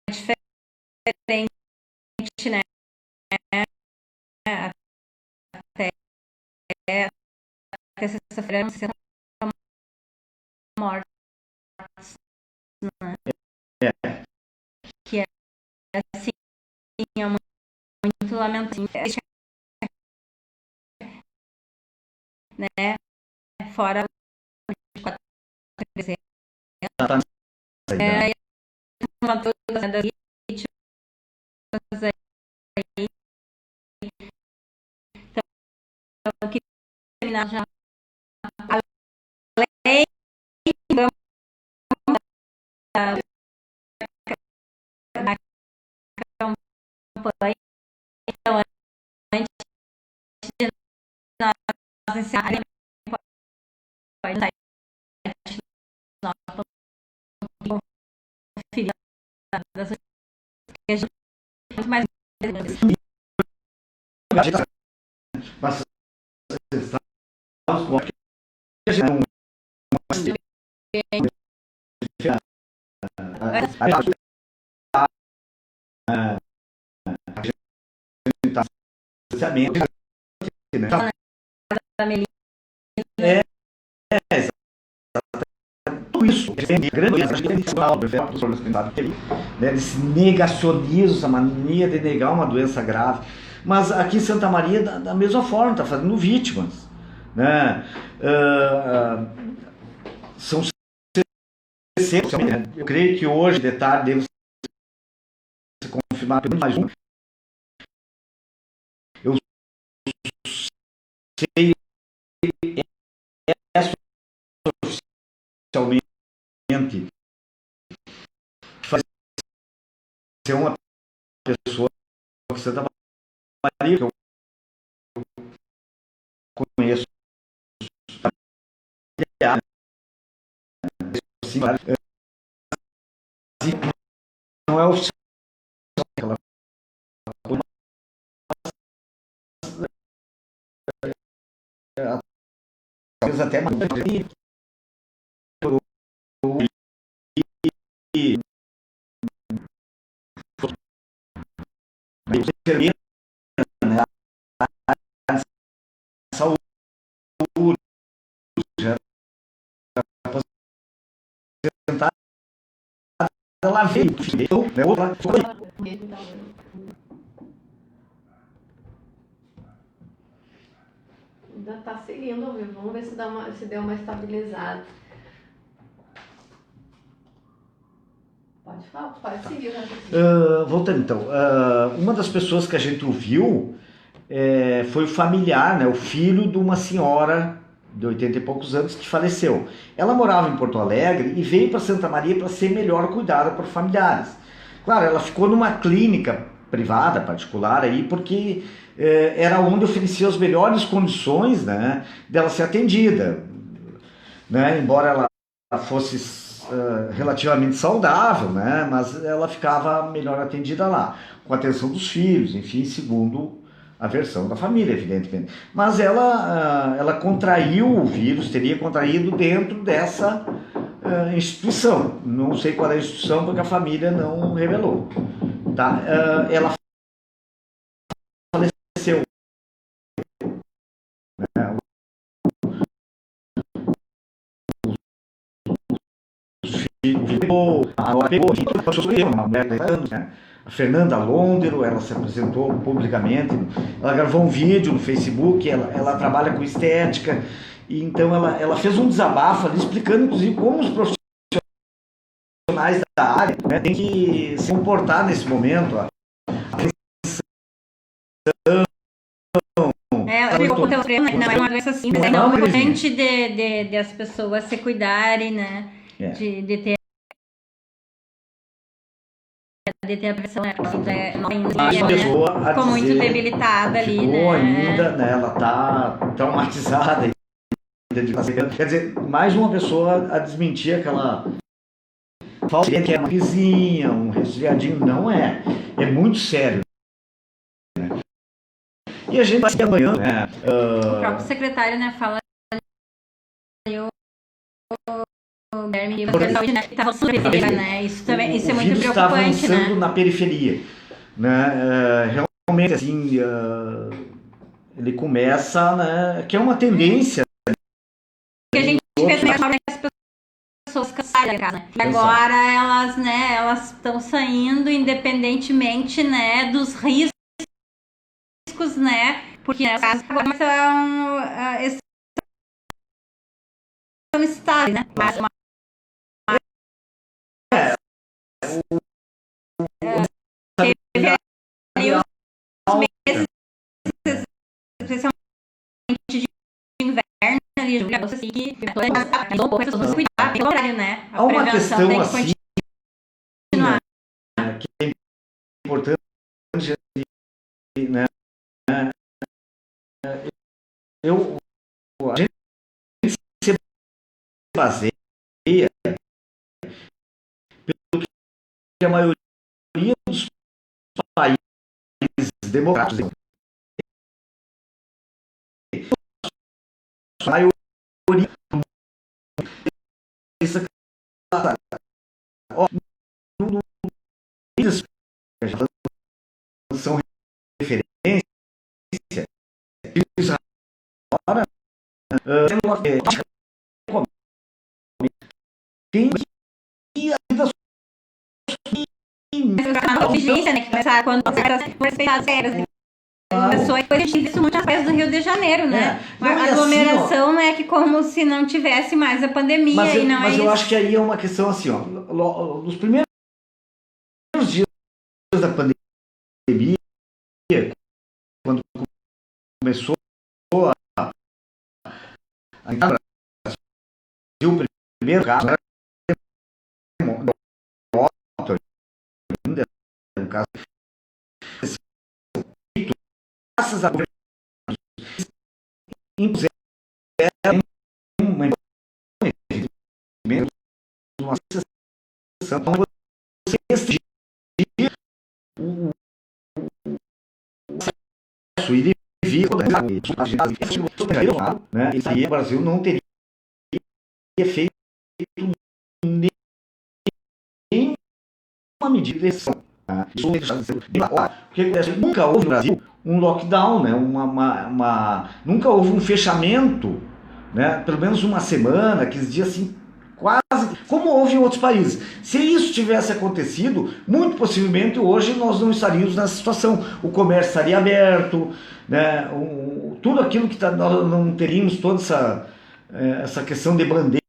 diferente, né? Até sexta-feira não 60 mortes, né? Que é assim, é muito lamentável, né? Fora os 4 uma todas das vítimas aí. Então, terminado já. Além, vamos da campanha, então, antes de nós encerrarmos, pode sair conferir das que a gente muito mais Mas estamos com a gente não tudo isso, esse negacionismo, essa mania de negar uma doença grave. Mas aqui em Santa Maria, da mesma forma, está fazendo vítimas. Né? São 60, né? Eu creio que hoje, de tarde, devo se confirmar pelo mais um. Eu sei oficialmente ser uma pessoa que Santa Maria, que eu conheço, assim, não é oficial aquela coisa, talvez até mais né, a saúde já aposentada, ela veio, né, outra foi. Ainda tá seguindo ao vivo, vamos ver se deu uma estabilizada. Pode falar, pode seguir. Voltando então, uma das pessoas que a gente ouviu foi o familiar, né, o filho de uma senhora de 80 e poucos anos que faleceu. Ela morava em Porto Alegre e veio para Santa Maria para ser melhor cuidada por familiares. Claro, ela ficou numa clínica privada, particular, aí, porque era onde oferecia as melhores condições, né, dela ser atendida. Né, embora ela fosse relativamente saudável, né, mas ela ficava melhor atendida lá, com a atenção dos filhos, enfim, segundo a versão da família, evidentemente. Mas ela contraiu o vírus, teria contraído dentro dessa instituição. Não sei qual é a instituição, porque a família não revelou. Tá? Ela faleceu. Né? Uma mulher de anos, né? A Fernanda Londero, ela se apresentou publicamente, ela gravou um vídeo no Facebook, ela trabalha com estética, e então ela fez um desabafo ali, explicando inclusive como os profissionais da área, né, têm que se comportar nesse momento. Ela ficou com o não é uma doença simples, é importante de as pessoas se cuidarem, né? De ter a pressão, né? Ficou muito debilitada ali, ficou né? ainda, né? Ela tá traumatizada. Quer dizer, mais uma pessoa a desmentir aquela falsa que é uma vizinha, um resfriadinho. Não é. É muito sério. Né? E a gente vai amanhã, né? O próprio secretário, né, fala o Guilherme, né, que tá avançando na periferia, né? Isso também, isso é muito preocupante, está avançando, né? Na periferia, né? Realmente, assim, ele começa, né? Que é uma tendência. Que a gente fez as pessoas cansadas da casa. E agora elas, né? Elas estão saindo independentemente, né? Dos riscos, né? Porque né, casos agora são estáveis, né? Mas teve ali os meses, especialmente de inverno, ali, Júlia, você assim, que um pouco as pessoas se cuidar, pelo contrário, né? Há uma prevenção questão tem que assim, continuar. né, que é importante, né? A gente se baseia pelo que a maioria dos países democráticos, a maioria são referência. Agora, tem que A vigência, né, que começar quando respeitar as regras, né? Começou e depois a gente viu isso muito nas praias do Rio de Janeiro, né? A aglomeração, né, que como se não tivesse mais a pandemia. Mas eu acho que aí é uma questão assim, ó, nos primeiros dias da pandemia, quando começou a entrar no Brasil, o primeiro caso era um caso graças a Deus impuseram uma sensação, então você restringir o acesso e vir, né? Isso aí o Brasil não teria feito nenhuma medida de exceção. Porque nunca houve no Brasil um lockdown, né? Nunca houve um fechamento, né? Pelo menos uma semana, 15 dias assim, quase como houve em outros países. Se isso tivesse acontecido, muito possivelmente hoje nós não estaríamos nessa situação. O comércio estaria aberto, né? Tudo aquilo que nós não teríamos toda essa questão de bandeira,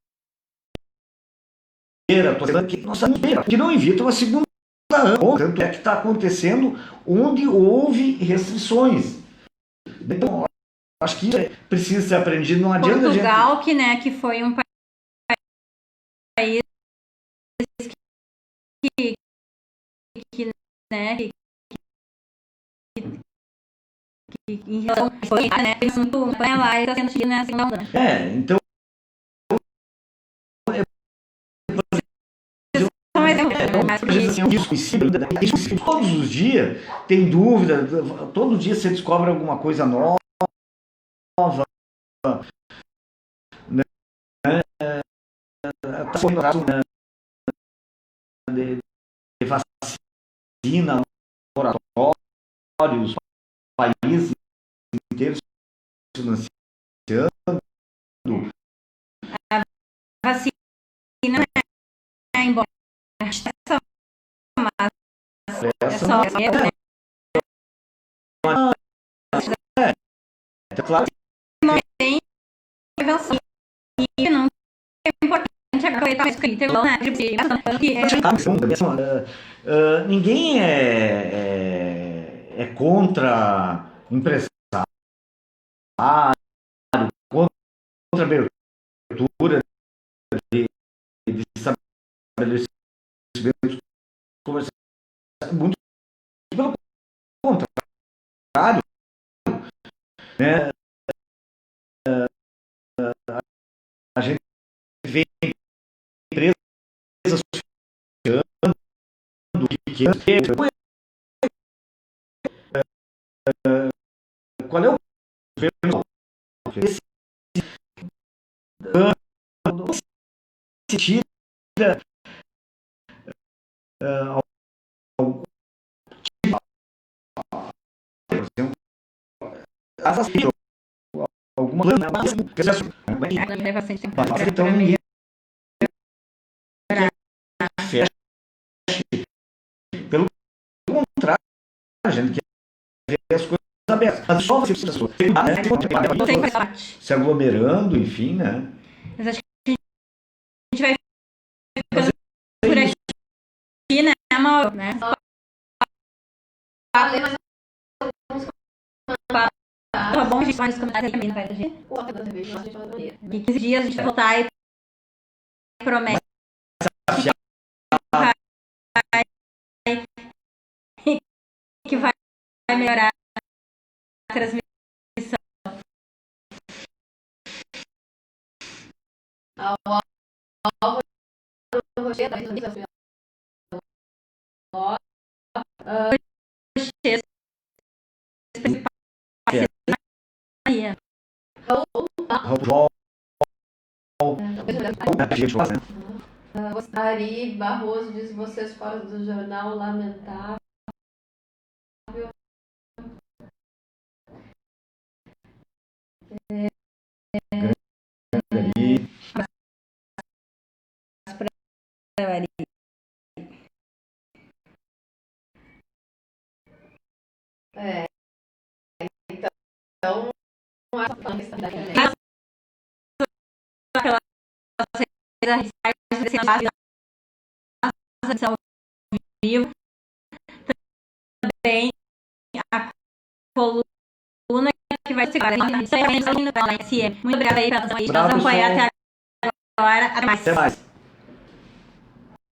que não evita uma segunda. Tanto é que está acontecendo onde houve restrições. Então, acho que isso precisa ser aprendido. Não adianta Portugal, a gente... que foi um país que em relação a lá está sendo seguido nessa mudança. Então todos os dias tem dúvida, todo dia você descobre alguma coisa nova, né? De vacina, laboratórios, países inteiros financiando. A vacina é embora essa claro que tem prevenção e não é importante aproveitar isso que ninguém é contra empresário, contra abertura de estabelecimentos comerciais, muito pelo contrário, né? A gente vê empresas fechando, qual é o governo se tira por exemplo, alguma então ninguém fecha. Pelo contrário, a gente quer ver as coisas abertas. Mas só você precisa se aglomerando, enfim, né? Mas acho que a gente vai ficando por aqui, né, Mauro? Né? Tá bom, a gente vai mais comentários aí, vai agir. O Rock da TV, nossa, gente, é uma maneira. Em 15 dias a gente vai voltar e promete que vai melhorar a transmissão. Álvaro Rocher, da Organização Ari Barroso diz: vocês fora do jornal, lamentável. Então, vivo também a coluna que vai ser muito obrigada aí pela atenção aí, nos acompanhar até agora. Até mais.